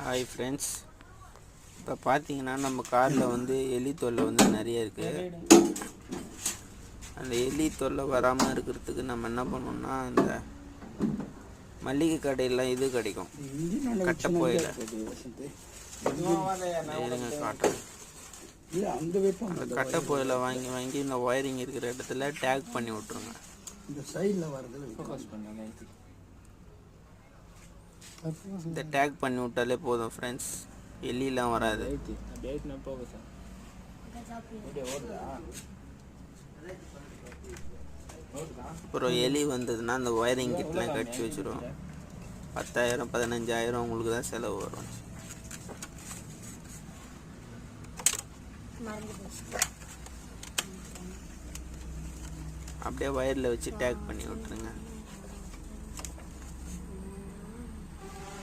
Hi friends, இப்போ பார்த்தீங்கன்னா நம்ம காரில் வந்து எலி தொல்லை வந்து நிறைய இருக்குது. அந்த எலி தொல்லை வராமல் இருக்கிறதுக்கு நம்ம என்ன பண்ணோம்னா, அந்த மளிகை கடையெல்லாம் இது கிடைக்கும், கட்டை போயில காட்டுறேன். அந்த கட்டை போயில வாங்கி வாங்கி இந்த ஒயரிங் இருக்கிற இடத்துல டேக் பண்ணி விட்ருங்க. இந்த சைடில் வரது ஃபோக்கஸ் பண்ணுங்க. இந்த டேக் பண்ணி விட்டாலே போதும் ஃப்ரெண்ட்ஸ், எலிலாம் வராது. அப்புறம் எலி வந்ததுன்னா அந்த ஒயரிங் கிட்டலாம் கடிச்சு வச்சிடும். 10,000 15,000 உங்களுக்கு தான் செலவு வரும். அப்படியே வயரில் வச்சு டேக் பண்ணி விட்டுருங்க.